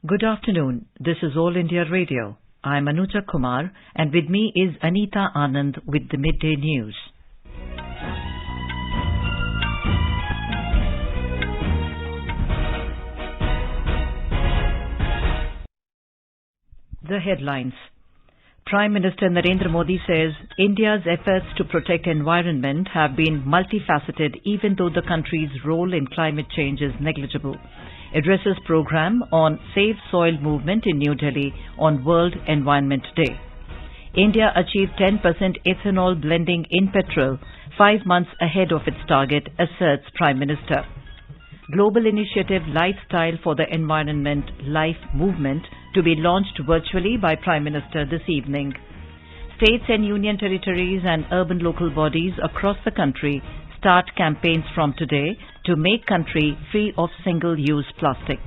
Good afternoon. This is All India Radio. I am Anuja Kumar and with me is Anita Anand with the Midday News. The headlines. Prime Minister Narendra Modi says India's efforts to protect environment have been multifaceted even though the country's role in climate change is negligible. Addresses program on Save Soil movement in New Delhi on World Environment Day. India achieved 10% ethanol blending in petrol 5 months ahead of its target, asserts Prime Minister. Global initiative Lifestyle for the Environment Life movement to be launched virtually by Prime Minister this evening. States and union territories and urban local bodies across the country start campaigns from today to make country free of single-use plastic.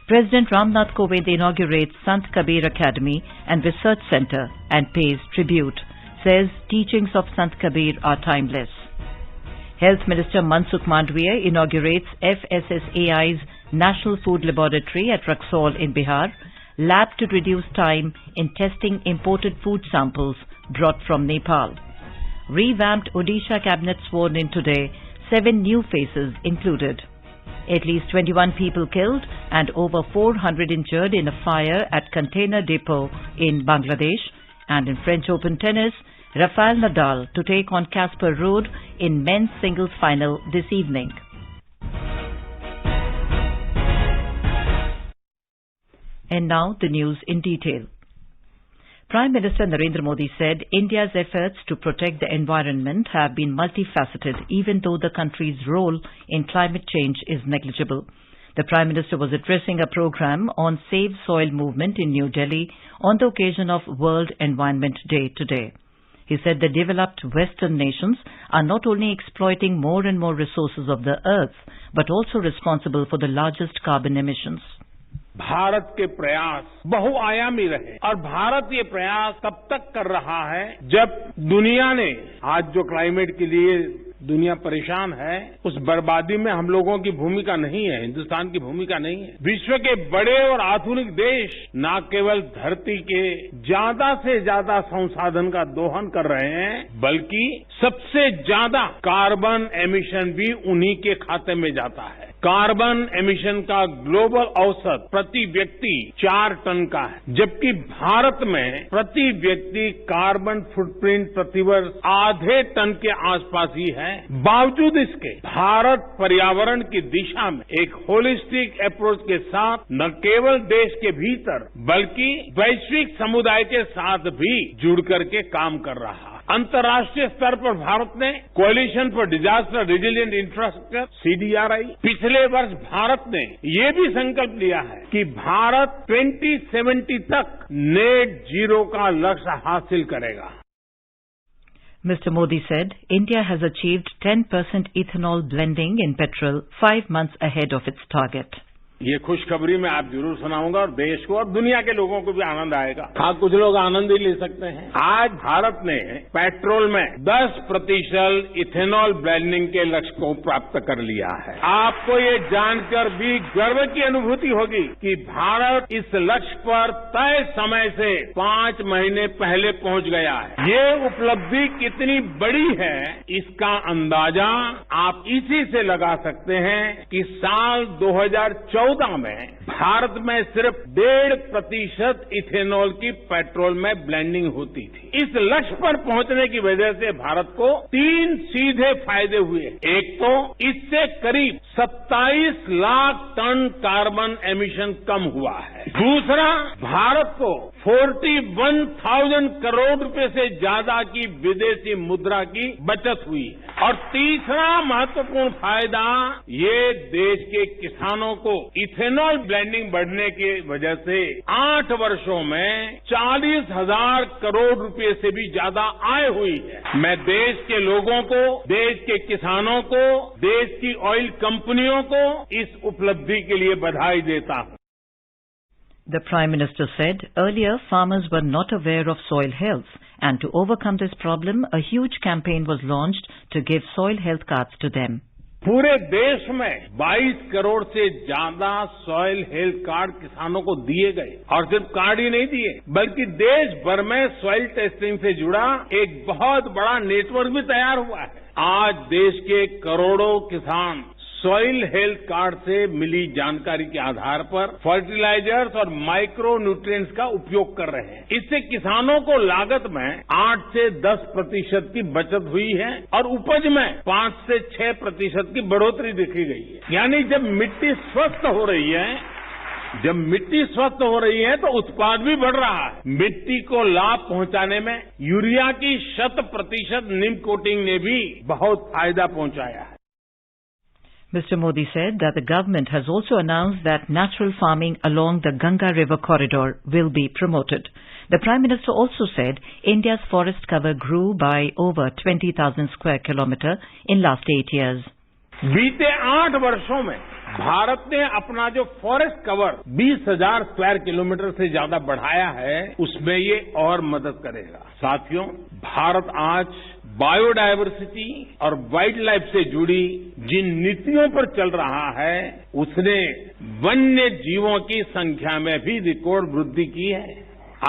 President Ramnath Kovind inaugurates Sant Kabir Academy and Research Center and pays tribute, says teachings of Sant Kabir are timeless. Health Minister Mansukh Mandviya inaugurates FSSAI's National Food Laboratory at Rocksol in Bihar, lab to reduce time in testing imported food samples brought from Nepal. Revamped Odisha cabinet sworn in today, 7 new faces included. At least 21 people killed and over 400 injured in a fire at container depot in Bangladesh. And in French Open tennis, Rafael Nadal to take on Casper Ruud in men's singles final this evening. And now the news in detail. Prime Minister Narendra Modi said India's efforts to protect the environment have been multifaceted even though the country's role in climate change is negligible. The Prime Minister was addressing a program on Save Soil movement in New Delhi on the occasion of World Environment Day today. He said the developed Western nations are not only exploiting more and more resources of the earth but also responsible for the largest carbon emissions. Bharat के प्रयास बहुआयामी रहे और भारत ये प्रयास तब तक कर रहा है जब दुनिया ने आज जो क्लाइमेट के लिए दुनिया परेशान है उस बर्बादी में हम लोगों की भूमिका नहीं है, हिंदुस्तान की भूमिका नहीं है। विश्व के बड़े और आधुनिक देश न केवल धरती के ज्यादा से ज्यादा संसाधन का दोहन कर रहे हैं बल्कि सबसे ज्यादा कार्बन एमिशन भी उन्हीं के खाते में जाता है। कार्बन एमिशन का ग्लोबल औसत प्रति व्यक्ति 4 टन का है, जबकि भारत में प्रति व्यक्ति कार्बन फुटप्रिंट प्रतिवर्ष आधे टन के आसपास ही है। बावजूद इसके भारत पर्यावरण की दिशा में एक होलिस्टिक अप्रोच के साथ न केवल देश के भीतर बल्कि वैश्विक समुदाय के साथ भी जुड़ करके काम कर रहा है। अंतर्राष्ट्रीय स्तर पर भारत ने coalition for disaster resilient infrastructure CDRI पिछले वर्ष भारत ने ये भी संकल्प लिया है कि भारत 2070 तक नेट जीरो का लक्ष्य हासिल करेगा। Mr. Modi said India has achieved 10% ethanol blending in petrol 5 months ahead of its target. ये खुशखबरी मैं आप जरूर सुनाऊंगा और देश को और दुनिया के लोगों को भी आनंद आएगा। हाँ, कुछ लोग आनंद ही ले सकते हैं। आज भारत ने पेट्रोल में 10% इथेनॉल ब्लेंडिंग के लक्ष्य को प्राप्त कर लिया है। आपको ये जानकर भी गर्व की अनुभूति होगी कि भारत इस लक्ष्य पर तय समय से 5 महीने पहले पहुंच गया है। ये उपलब्धि कितनी बड़ी है इसका अंदाजा आप इसी से लगा सकते हैं कि साल 2014 में भारत में सिर्फ 1.5% इथेनॉल की पेट्रोल में ब्लेंडिंग होती थी। इस लक्ष्य पर पहुंचने की वजह से भारत को 3 सीधे फायदे हुए। एक तो इससे करीब 27 लाख टन कार्बन एमिशन कम हुआ है। दूसरा, भारत को 41,000 करोड़ रुपए से ज्यादा की विदेशी मुद्रा की बचत हुई है। और तीसरा महत्वपूर्ण फायदा ये देश के किसानों को इथेनॉल ब्लेंडिंग बढ़ने की वजह से 8 वर्षों में 40,000 करोड़ रुपए से भी ज्यादा आय हुई है। मैं देश के लोगों को, देश के किसानों को, देश की ऑयल कंपनियों को इस उपलब्धि के लिए बधाई देता हूं। The Prime Minister said earlier farmers were not aware of soil health and to overcome this problem a huge campaign was launched to give soil health cards to them. पूरे देश में 22 करोड़ से ज्यादा सॉइल हेल्थ कार्ड किसानों को दिए गए और सिर्फ कार्ड ही नहीं दिए बल्कि देश भर में सॉइल टेस्टिंग से जुड़ा एक बहुत बड़ा नेटवर्क भी तैयार हुआ है। आज देश के करोड़ों किसान सॉइल हेल्थ कार्ड से मिली जानकारी के आधार पर फर्टिलाइजर्स और माइक्रो न्यूट्रिएंट्स का उपयोग कर रहे हैं। इससे किसानों को लागत में 8 से 10% की बचत हुई है और उपज में 5 से 6% की बढ़ोतरी देखी गई है। यानी जब मिट्टी स्वस्थ हो रही है तो उत्पाद भी बढ़ रहा है। मिट्टी को लाभ पहुंचाने में यूरिया की 100% नीम कोटिंग ने भी बहुत फायदा पहुंचाया है। Mr. Modi said that the government has also announced that natural farming along the Ganga River corridor will be promoted. The Prime Minister also said India's forest cover grew by over 20,000 square kilometres in last 8 years. बीते 8 वर्षों में भारत ने अपना जो forest cover 20,000 square kilometre से ज्यादा बढ़ाया है, उसमें ये और मदद करेगा। साथियों, भारत आज बायोडायवर्सिटी और वाइल्ड लाइफ से जुड़ी जिन नीतियों पर चल रहा है, उसने वन्य जीवों की संख्या में भी रिकॉर्ड वृद्धि की है।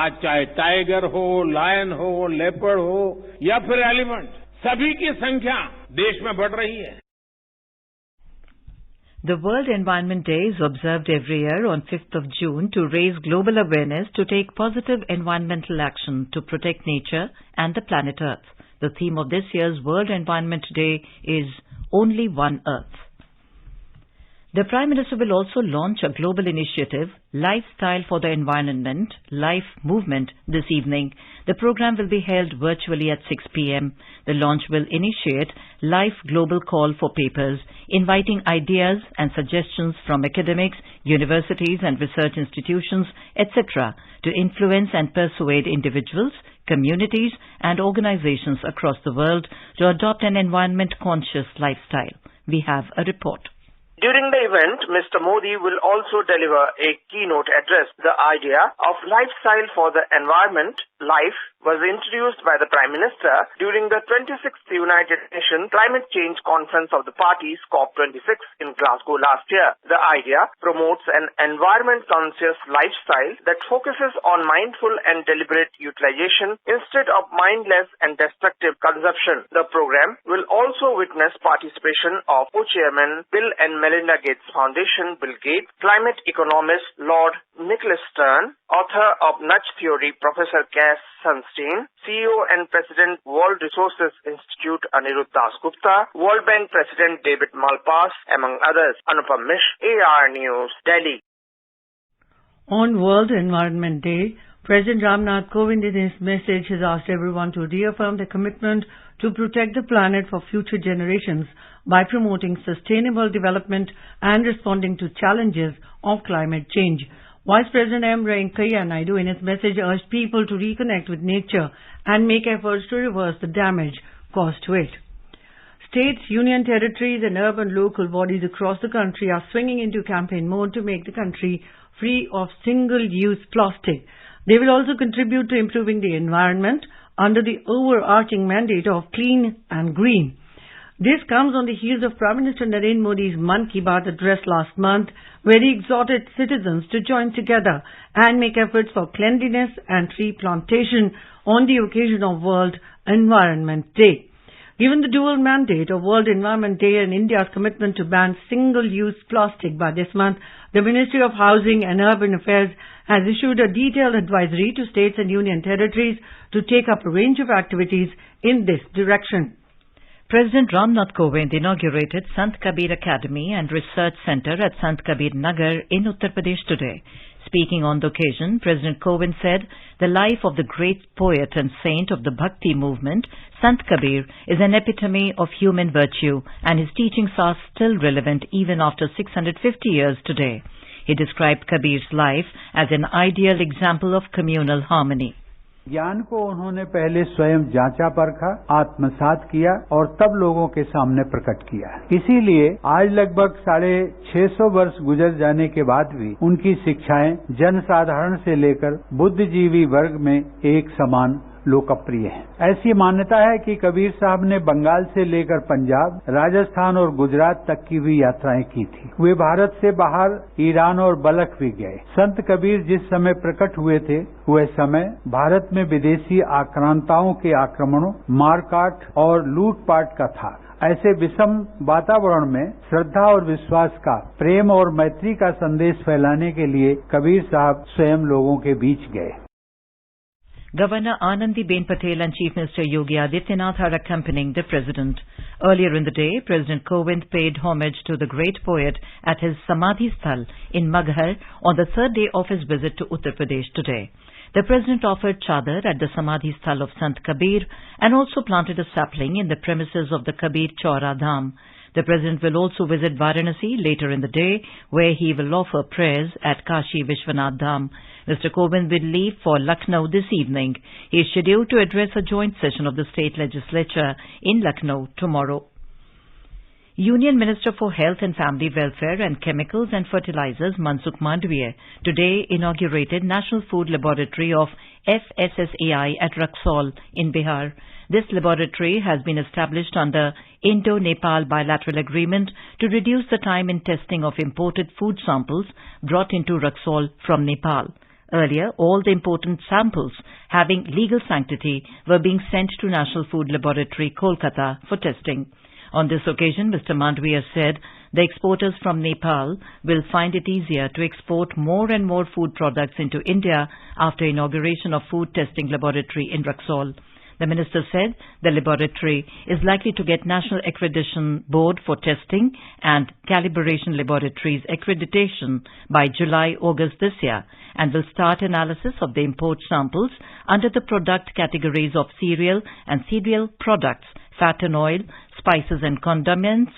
आज चाहे टाइगर हो, लायन हो, लेपर्ड हो या फिर एलिफेंट, सभी की संख्या देश में बढ़ रही है। The World Environment Day is observed every year on 5th of June to raise global awareness to take positive environmental action to protect nature and the planet Earth. The theme of this year's World Environment Day is Only One Earth. The Prime Minister will also launch a global initiative, Lifestyle for the Environment, Life Movement, this evening. The program will be held virtually at 6 p.m. The launch will initiate Life Global Call for Papers, inviting ideas and suggestions from academics, universities and research institutions, etc., to influence and persuade individuals, communities and organizations across the world to adopt an environment-conscious lifestyle. We have a report. During the event, Mr. Modi will also deliver a keynote address. The idea of lifestyle for the environment, life, was introduced by the Prime Minister during the 26th United Nations Climate Change Conference of the Parties COP26 in Glasgow last year. The idea promotes an environment-conscious lifestyle that focuses on mindful and deliberate utilization instead of mindless and destructive consumption. The program will also witness participation of co-chairman Bill and Melinda Gates Foundation, Bill Gates, climate economist Lord Nicholas Stern, author of Nudge Theory Professor Cass Sunstein, CEO and President World Resources Institute Anirudh Dasgupta, World Bank President David Malpass, among others. Anupam Mishra, AR News, Delhi. On World Environment Day, President Ramnath Kovind in his message has asked everyone to reaffirm their commitment to protect the planet for future generations by promoting sustainable development and responding to challenges of climate change. Vice President M. Venkaiah Naidu in his message urged people to reconnect with nature and make efforts to reverse the damage caused to it. States, union territories and urban local bodies across the country are swinging into campaign mode to make the country free of single-use plastic. They will also contribute to improving the environment under the overarching mandate of clean and green. This comes on the heels of Prime Minister Narendra Modi's Mann Ki Baat address last month, where he exhorted citizens to join together and make efforts for cleanliness and tree plantation on the occasion of World Environment Day. Given the dual mandate of World Environment Day and India's commitment to ban single-use plastic by this month, the Ministry of Housing and Urban Affairs has issued a detailed advisory to states and union territories to take up a range of activities in this direction. President Ramnath Kovind inaugurated Sant Kabir Academy and Research Center at Sant Kabir Nagar in Uttar Pradesh today. Speaking on the occasion, President Kovind said the life of the great poet and saint of the Bhakti movement, Sant Kabir, is an epitome of human virtue, and his teachings are still relevant even after 650 years today. He described Kabir's life as an ideal example of communal harmony. ज्ञान को उन्होंने पहले स्वयं जांचा परखा, आत्मसात किया और तब लोगों के सामने प्रकट किया। इसीलिए आज लगभग 650 वर्ष गुजर जाने के बाद भी उनकी शिक्षाएं जनसाधारण से लेकर बुद्धिजीवी वर्ग में एक समान लोकप्रिय हैं। ऐसी मान्यता है कि कबीर साहब ने बंगाल से लेकर पंजाब, राजस्थान और गुजरात तक की भी यात्राएं की थी। वे भारत से बाहर ईरान और बलख भी गए। संत कबीर जिस समय प्रकट हुए थे वह समय भारत में विदेशी आक्रांताओं के आक्रमणों, मारकाट और लूटपाट का था। ऐसे विषम वातावरण में श्रद्धा और विश्वास का, प्रेम और मैत्री का संदेश फैलाने के लिए कबीर साहब स्वयं लोगों के बीच गए। Governor Anandiben Patel and Chief Minister Yogi Adityanath are accompanying the President. Earlier in the day, President Kovind paid homage to the great poet at his Samadhi Sthal in Nagar on the third day of his visit to Uttar Pradesh today. The President offered chadar at the Samadhi Sthal of Sant Kabir and also planted a sapling in the premises of the Kabir Chaura Dham. The President will also visit Varanasi later in the day, where he will offer prayers at Kashi Vishwanath Dham. Mr. Kovind will leave for Lucknow this evening. He is scheduled to address a joint session of the state legislature in Lucknow tomorrow. Union Minister for Health and Family Welfare and Chemicals and Fertilizers Mansukh Mandviya today inaugurated National Food Laboratory of Fssai at Rocksol in Bihar. This laboratory has been established under Indo-Nepal bilateral agreement to reduce the time in testing of imported food samples brought into Rocksol from Nepal. Earlier, all the important samples having legal sanctity were being sent to National Food Laboratory, Kolkata, for testing. On this occasion, Mr. Mandviya said the exporters from Nepal will find it easier to export more and more food products into India after inauguration of food testing laboratory in Rocksol. The minister said the laboratory is likely to get National Accreditation Board for Testing and Calibration Laboratories accreditation by July-August this year and will start analysis of the import samples under the product categories of cereal and cereal products, fat and oil, spices and condiments,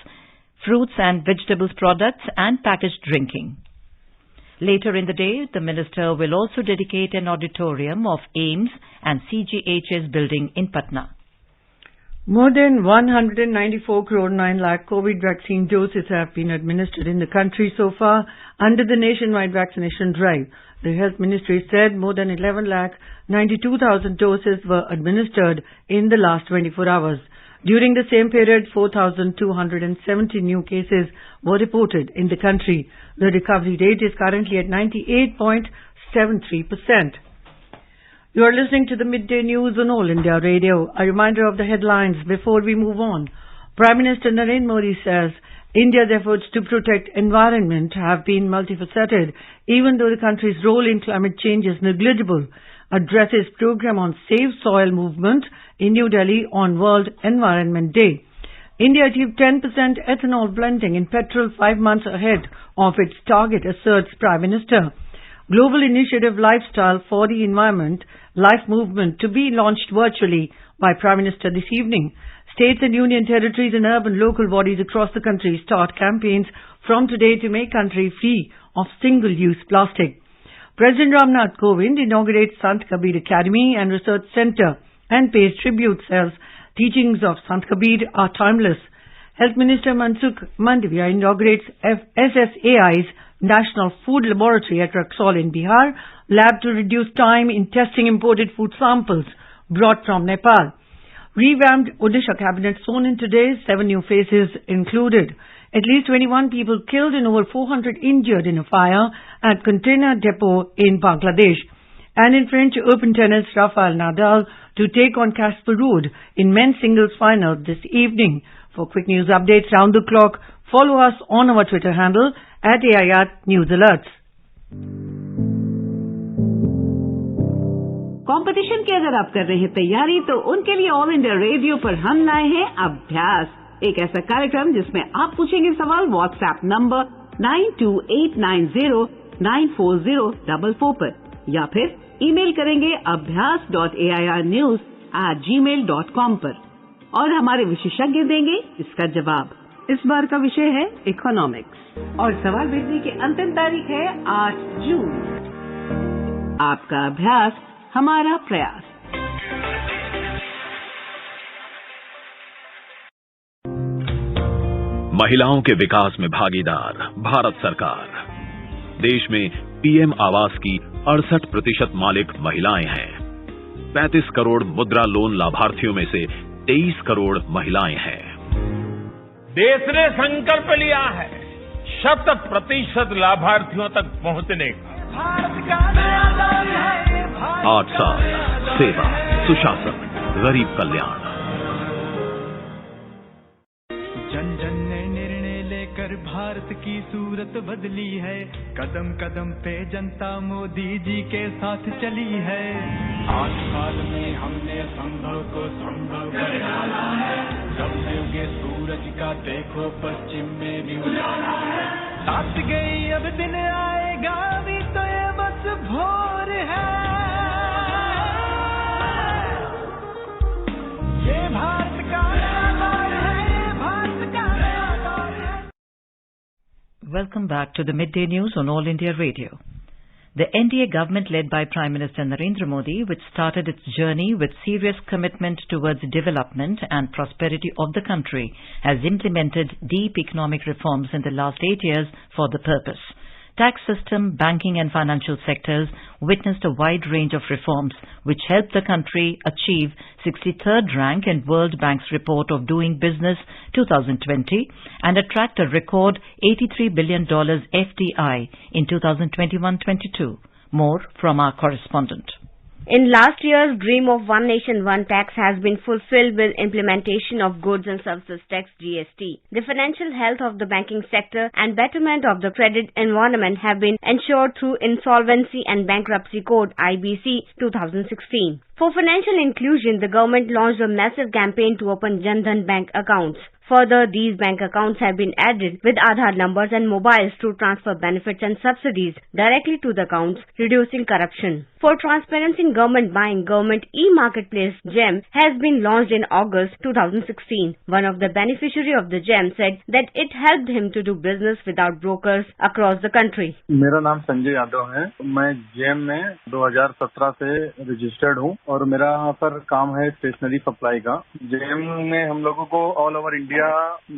fruits and vegetables products, and packaged drinking. Later in the day, the minister will also dedicate an auditorium of AIIMS and CGHS building in Patna. More than 194 crore 9 lakh COVID vaccine doses have been administered in the country so far under the nationwide vaccination drive. The Health Ministry said more than 11 lakh 92,000 doses were administered in the last 24 hours. During the same period, 4,270 new cases were reported in the country. The recovery rate is currently at 98.73%. You are listening to the Midday News on All India Radio. A reminder of the headlines before we move on. Prime Minister Narendra Modi says India's efforts to protect environment have been multifaceted, even though the country's role in climate change is negligible. Addresses program on Save Soil movement in New Delhi on World Environment Day. India achieved 10% ethanol blending in petrol 5 months ahead of its target, asserts Prime Minister. Global initiative Lifestyle for the Environment, Life Movement, to be launched virtually by Prime Minister this evening. States and union territories and urban local bodies across the country start campaigns from today to make country free of single-use plastic. President Ramnath Kovind inaugurates Sant Kabir Academy and Research Center and pays tribute, says teachings of Sant Kabir are timeless. Health Minister Mansukh Mandviya inaugurates Fssai's National Food Laboratory at Rocksol in Bihar, lab to reduce time in testing imported food samples brought from Nepal. Revamped Odisha cabinet sworn in today, 7 new faces included. At least 21 people killed and over 400 injured in a fire at container depot in Bangladesh. And in French Open tennis, Rafael Nadal to take on Casper Ruud in men's singles final this evening. For quick news updates round the clock, follow us on our Twitter handle @AIR News Alerts. Competition की अगर आप कर रहे हैं तैयारी तो उनके लिए ऑल इंडिया रेडियो पर हम लाए हैं अभ्यास, एक ऐसा कार्यक्रम जिसमें आप पूछेंगे सवाल व्हाट्सएप नंबर 9289094044 पर या फिर ईमेल करेंगे abhyas.airnews@gmail.com पर और हमारे विशेषज्ञ देंगे इसका जवाब। इस बार का विषय है इकोनॉमिक्स और सवाल भेजने की अंतिम तारीख है 8 जून। आपका अभ्यास हमारा प्रयास। महिलाओं के विकास में भागीदार भारत सरकार। देश में पीएम आवास की 68% मालिक महिलाएं हैं। 35 करोड़ मुद्रा लोन लाभार्थियों में से 23 करोड़ महिलाएं हैं। देश ने संकल्प लिया है 100% लाभार्थियों तक पहुंचने का। 8 साल सेवा, सुशासन, गरीब कल्याण। जन जन ने निर्णय लेकर भारत की सूरत बदली है। कदम कदम पे जनता मोदी जी के साथ चली है। 8 साल में हमने संभव को संभव कर डाला है। डूबे सूरज का देखो पश्चिम में भी उजाला है। साथ गई अब दिन आएगा भी तो ये बस भोर है। ये भारत का Welcome back to the Midday News on All India Radio. The NDA government led by Prime Minister Narendra Modi, which started its journey with serious commitment towards development and prosperity of the country, has implemented deep economic reforms in the last 8 years for the purpose. Tax system, banking and financial sectors witnessed a wide range of reforms which helped the country achieve 63rd rank in World Bank's report of Doing Business 2020 and attract a record $83 billion FDI in 2021-22. More from our correspondent. In last year's dream of One Nation, One Tax has been fulfilled with implementation of Goods and Services Tax (GST). The financial health of the banking sector and betterment of the credit environment have been ensured through Insolvency and Bankruptcy Code (IBC) 2016. For financial inclusion, the government launched a massive campaign to open Jan Dhan bank accounts. Further, these bank accounts have been added with Aadhaar numbers and mobiles to transfer benefits and subsidies directly to the accounts, reducing corruption. For transparency in government buying, Government e-Marketplace GEM has been launched in August 2016. One of the beneficiaries of the GEM said that it helped him to do business without brokers across the country. मेरा नाम संजय यादव है। मैं GEM में 2017 से registered हूँ और मेरा यहाँ पर काम है स्टेशनरी सप्लाई का। GEM ने हम लोगों को ऑल ओवर इंडिया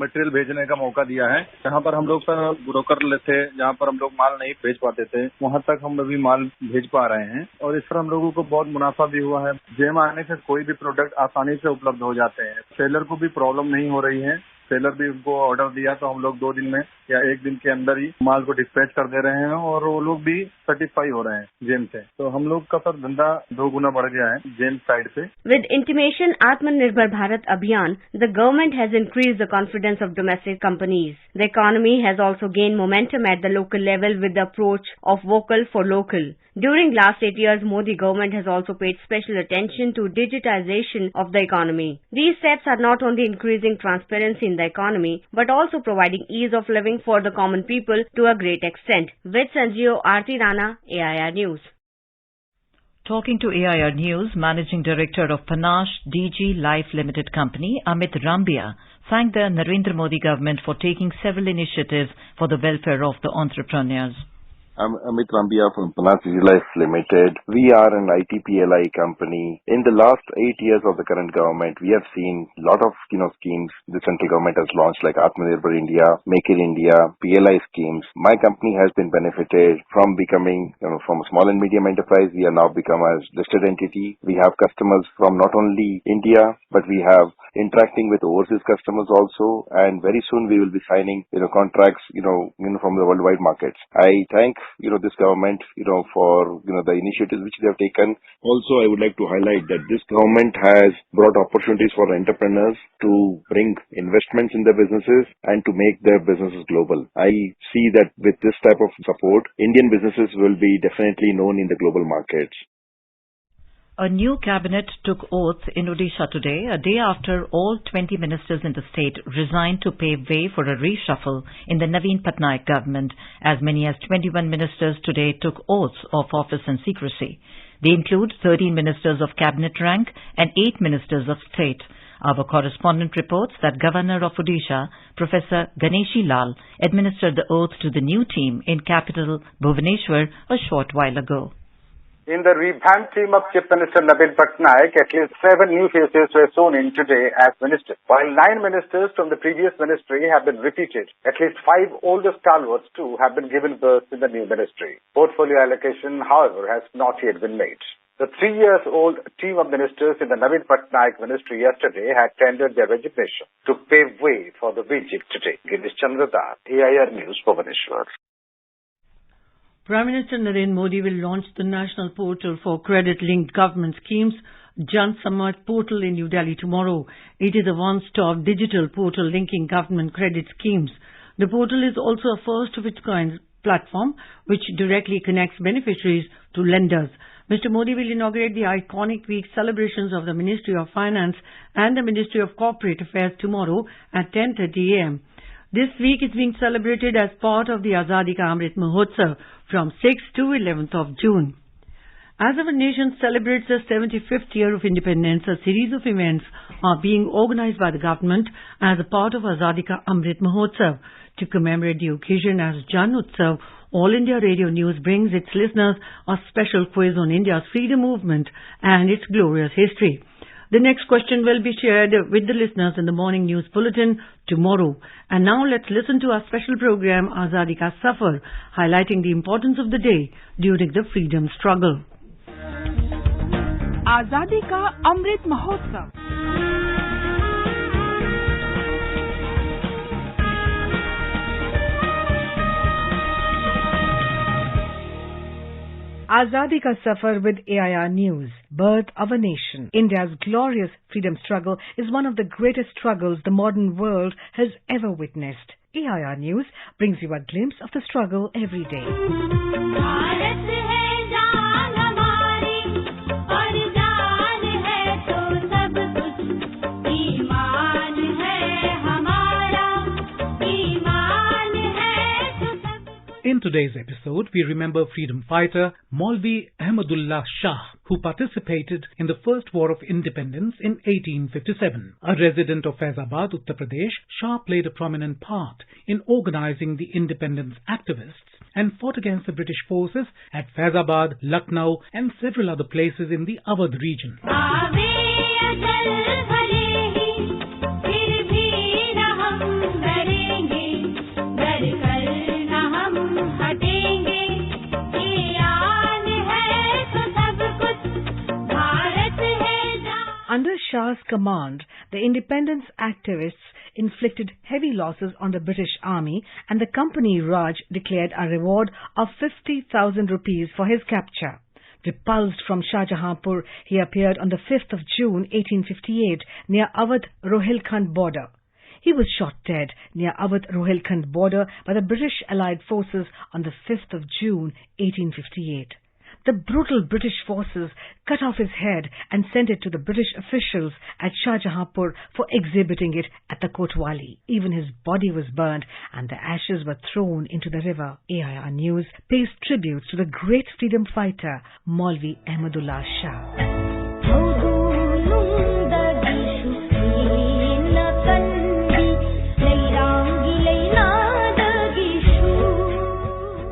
मटेरियल भेजने का मौका दिया है। जहाँ पर हम लोग पर ब्रोकर थे, जहाँ पर हम लोग माल नहीं भेज पाते थे, वहाँ तक हम अभी माल भेज पा रहे हैं और इस पर हम लोगों को बहुत मुनाफा भी हुआ है। GEM आने से कोई भी प्रोडक्ट आसानी से उपलब्ध हो जाते हैं। सेलर को भी प्रॉब्लम नहीं हो रही है। सेलर भी उनको ऑर्डर दिया तो हम लोग 2 दिन में या 1 दिन के अंदर ही माल को डिस्पैच कर दे रहे हैं और वो लोग भी सर्टिफाई हो रहे हैं GEM से। तो हम लोग का सर धंधा 2 गुना बढ़ गया है GEM साइड से। With intimation Atmanirbhar Bharat Abhiyan, the government has increased the confidence of domestic companies. The economy has also gained momentum at the local level with the approach of vocal for local. During last 8 years, Modi government has also paid special attention to digitization of the economy. These steps are not only increasing transparency in the economy, but also providing ease of living for the common people to a great extent. With Sanjeev Aarti Rana, AIR News. Talking to AIR News, Managing Director of Panache DG Life Limited Company, Amit Rambia, thanked the Narendra Modi government for taking several initiatives for the welfare of the entrepreneurs. I'm Amit Rambia from Panache Life Limited. We are an ITPLI company. In the last 8 years of the current government, we have seen a lot of schemes the central government has launched, like Atmanirbhar India, Make in India, PLI schemes. My company has been benefited from becoming, from a small and medium enterprise. We are now become a listed entity. We have customers from not only India, but we have interacting with overseas customers also, and very soon we will be signing contracts from the worldwide markets. I thank this government for the initiatives which they have taken. Also, I would like to highlight that this government has brought opportunities for entrepreneurs to bring investments in their businesses and to make their businesses global. I see that with this type of support, Indian businesses will be definitely known in the global markets. A new cabinet took oath in Odisha today, a day after all 20 ministers in the state resigned to pave way for a reshuffle in the Naveen Patnaik government. As many as 21 ministers today took oaths of office and secrecy. They include 13 ministers of cabinet rank and 8 ministers of state. Our correspondent reports that Governor of Odisha, Professor Ganeshi Lal, administered the oath to the new team in capital Bhubaneswar a short while ago. In the revamped team of Chief Minister Naveen Patnaik, at least 7 new faces were sworn in today as ministers, while 9 ministers from the previous ministry have been repeated. At least 5 older stalwarts too have been given birth in the new ministry. Portfolio allocation, however, has not yet been made. The 3-year-old team of ministers in the Navin Patnaik ministry yesterday had tendered their resignation to pave way for the Vijay today. Girish Chandradar, AIR News, Bhubaneswar. Prime Minister Narendra Modi will launch the National Portal for Credit-Linked Government Schemes, Jan Samarth Portal in New Delhi tomorrow. It is a one-stop digital portal linking government credit schemes. The portal is also a first-of-its-kind platform which directly connects beneficiaries to lenders. Mr. Modi will inaugurate the iconic week celebrations of the Ministry of Finance and the Ministry of Corporate Affairs tomorrow at 10:30 a.m. This week is being celebrated as part of the Azadi Ka Amrit Mahotsav from 6th to 11th of June. As our nation celebrates the 75th year of independence, a series of events are being organized by the government as a part of Azadi Ka Amrit Mahotsav. To commemorate the occasion as Jan Utsav, All India Radio News brings its listeners a special quiz on India's freedom movement and its glorious history. The next question will be shared with the listeners in the morning news bulletin tomorrow. And now let's listen to our special program Azadi Ka Safar, highlighting the importance of the day during the freedom struggle. Azadi Ka Amrit Mahotsav. Azadi Ka Safar with AIR News. Birth of a Nation. India's glorious freedom struggle is one of the greatest struggles the modern world has ever witnessed. AIR News brings you a glimpse of the struggle every day. In today's episode, we remember freedom fighter Maulvi Ahmadullah Shah, who participated in the First War of Independence in 1857. A resident of Faizabad, Uttar Pradesh, Shah played a prominent part in organizing the independence activists and fought against the British forces at Faizabad, Lucknow and several other places in the Awadh region. Under Shah's command, the independence activists inflicted heavy losses on the British Army, and the Company Raj declared a reward of 50,000 rupees for his capture. Repulsed from Shahjahanpur, he appeared on the 5th of June 1858 near Awadh Rohilkhand border. He was shot dead near Awadh Rohilkhand border by the British Allied forces on the 5th of June 1858. The brutal British forces cut off his head and sent it to the British officials at Shahjahanpur for exhibiting it at the Kotwali. Even his body was burned and the ashes were thrown into the river. AIR News pays tributes to the great freedom fighter Maulvi Ahmadullah Shah.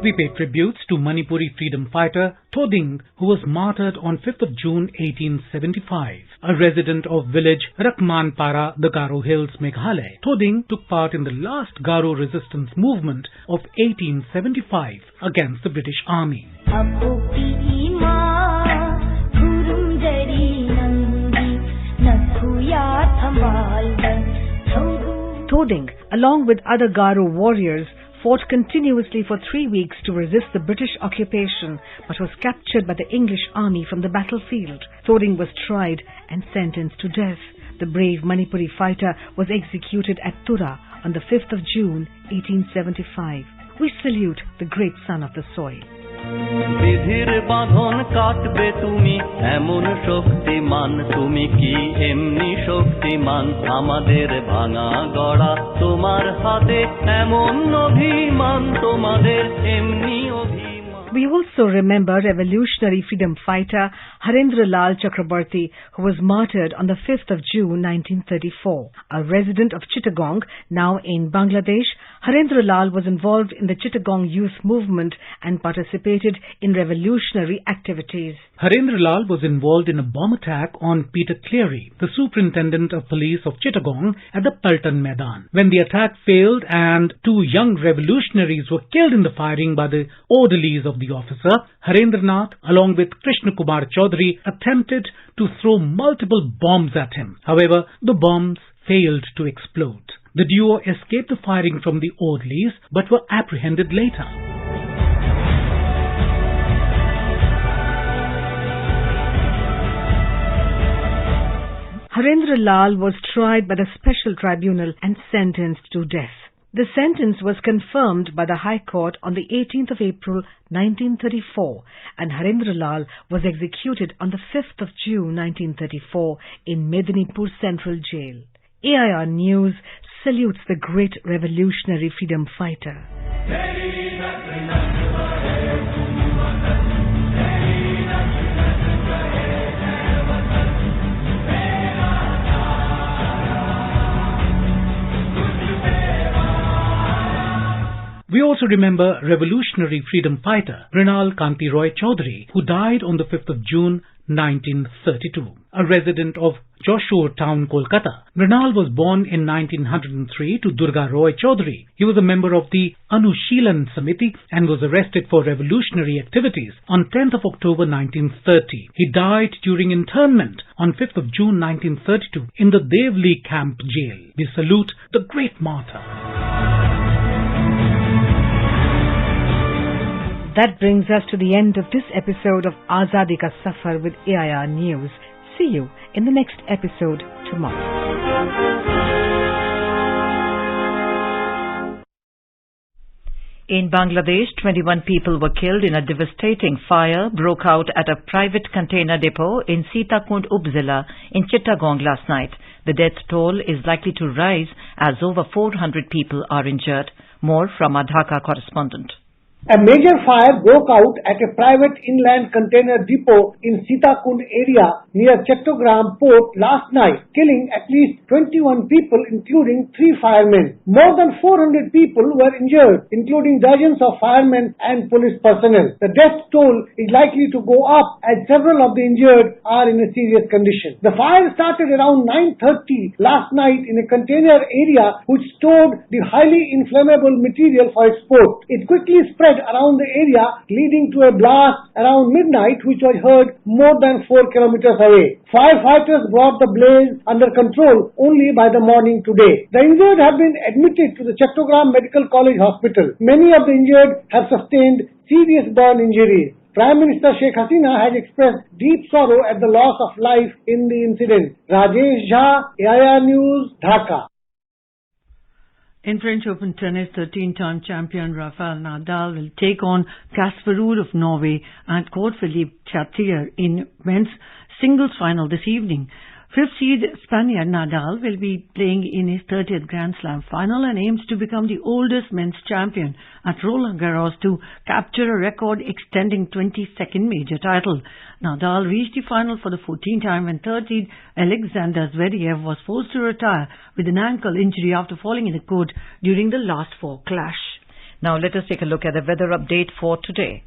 We pay tributes to Manipuri freedom fighter Thoding, who was martyred on 5th of June 1875. A resident of village Rakmanpara, the Garo Hills, Meghalaya, Thoding took part in the last Garo resistance movement of 1875 against the British Army. Thoding, along with other Garo warriors, fought continuously for 3 weeks to resist the British occupation, but was captured by the English army from the battlefield. Thoding was tried and sentenced to death. The brave Manipuri fighter was executed at Tura on the 5th of June 1875. We salute the great son of the soil. বিধির বাঁধন কাটবে তুমি এমন শক্তিমান তুমি কি এমনি শক্তিমান আমাদের ভাঙা গড়া তোমার হাতে এমন অভিমান তোমাদের এমনি অভিমান. We also remember revolutionary freedom fighter Harendra Lal Chakrabarti, who was martyred on the 5th of June 1934. A resident of Chittagong, now in Bangladesh, Harendra Lal was involved in the Chittagong youth movement and participated in revolutionary activities. Harendra Lal was involved in a bomb attack on Peter Cleary, the superintendent of police of Chittagong, at the Paltan Maidan. When the attack failed and 2 young revolutionaries were killed in the firing by the orderlies of the officer, Harendranath, along with Krishna Kumar Chaudhary, attempted to throw multiple bombs at him. However, the bombs failed to explode. The duo escaped the firing from the orderlies but were apprehended later. Harendra Lal was tried by the special tribunal and sentenced to death. The sentence was confirmed by the High Court on the 18th of April 1934 and Harendra Lal was executed on the 5th of June 1934 in Medinipur Central Jail. AIR News salutes the great revolutionary freedom fighter. We also remember revolutionary freedom fighter Mrinal Kanti Roy Chaudhary, who died on the 5th of June 1932. A resident of Joshore town, Kolkata, Mrinal was born in 1903 to Durga Roy Chaudhary. He was a member of the Anushilan Samiti and was arrested for revolutionary activities on 10th of October 1930. He died during internment on 5th of June 1932 in the Devli camp jail. We salute the great martyr. That brings us to the end of this episode of Azadi Ka Safar with AIR News. See you in the next episode tomorrow. In Bangladesh, 21 people were killed in a devastating fire broke out at a private container depot in Sitakund Upzila in Chittagong last night. The death toll is likely to rise as over 400 people are injured. More from our Dhaka correspondent. A major fire broke out at a private inland container depot in Sitakund area near Chettogram port last night, killing at least 21 people including 3 firemen. More than 400 people were injured, including dozens of firemen and police personnel. The death toll is likely to go up as several of the injured are in a serious condition. The fire started around 9:30 last night in a container area which stored the highly inflammable material for export. It quickly spread around the area, leading to a blast around midnight which was heard more than 4 kilometers away. Firefighters brought the blaze under control only by the morning today. The injured have been admitted to the Chettogram Medical College Hospital. Many of the injured have sustained serious burn injuries. Prime Minister Sheikh Hasina has expressed deep sorrow at the loss of life in the incident. Rajesh Jha, AIR News, Dhaka. In French Open tennis, 13-time champion Rafael Nadal will take on Casper Ruud of Norway and Court Philippe Chatrier in men's singles final this evening. Fifth seed Spaniard Nadal will be playing in his 30th Grand Slam final and aims to become the oldest men's champion at Roland Garros to capture a record extending 22nd major title. Nadal reached the final for the 14th time when third seed Alexander Zverev was forced to retire with an ankle injury after falling in a court during the last 4 clash. Now let us take a look at the weather update for today.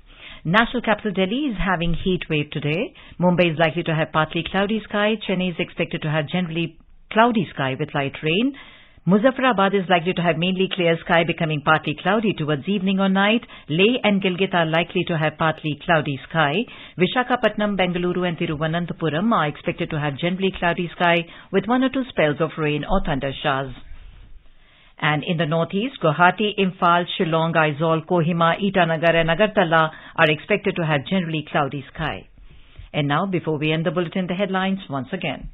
National capital Delhi is having heat wave today. Mumbai is likely to have partly cloudy sky. Chennai is expected to have generally cloudy sky with light rain. Muzaffarabad is likely to have mainly clear sky becoming partly cloudy towards evening or night. Leh and Gilgit are likely to have partly cloudy sky. Visakhapatnam, Bengaluru and Thiruvananthapuram are expected to have generally cloudy sky with 1 or 2 spells of rain or thunder showers. And in the northeast, Guwahati, Imphal, Shillong, Aizawl, Kohima, Itanagar and Agartala are expected to have generally cloudy sky. And now, before we end the bulletin, the headlines once again.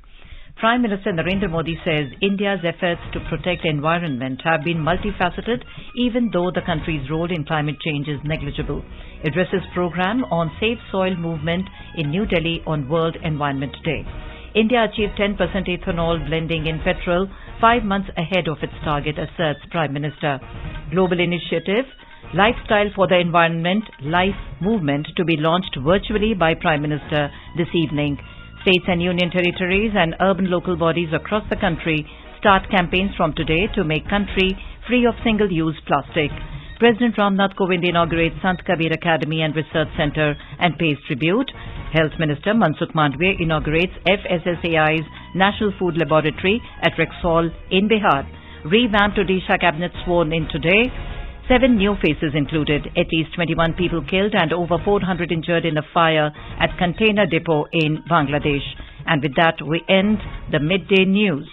Prime Minister Narendra Modi says India's efforts to protect environment have been multifaceted even though the country's role in climate change is negligible. Addresses program on safe soil movement in New Delhi on World Environment Day. India achieved 10% ethanol blending in petrol 5 months ahead of its target, asserts Prime Minister. Global initiative, Lifestyle for the Environment, Life Movement to be launched virtually by Prime Minister this evening. States and union territories and urban local bodies across the country start campaigns from today to make country free of single-use plastic. President Ramnath Kovind inaugurates Sant Kabir Academy and Research Center and pays tribute. Health Minister Mansukh Mandviya inaugurates FSSAI's National Food Laboratory at Rocksol in Bihar. Revamped Odisha Cabinet sworn in today. 7 new faces included. At least 21 people killed and over 400 injured in a fire at container depot in Bangladesh. And with that, we end the midday news.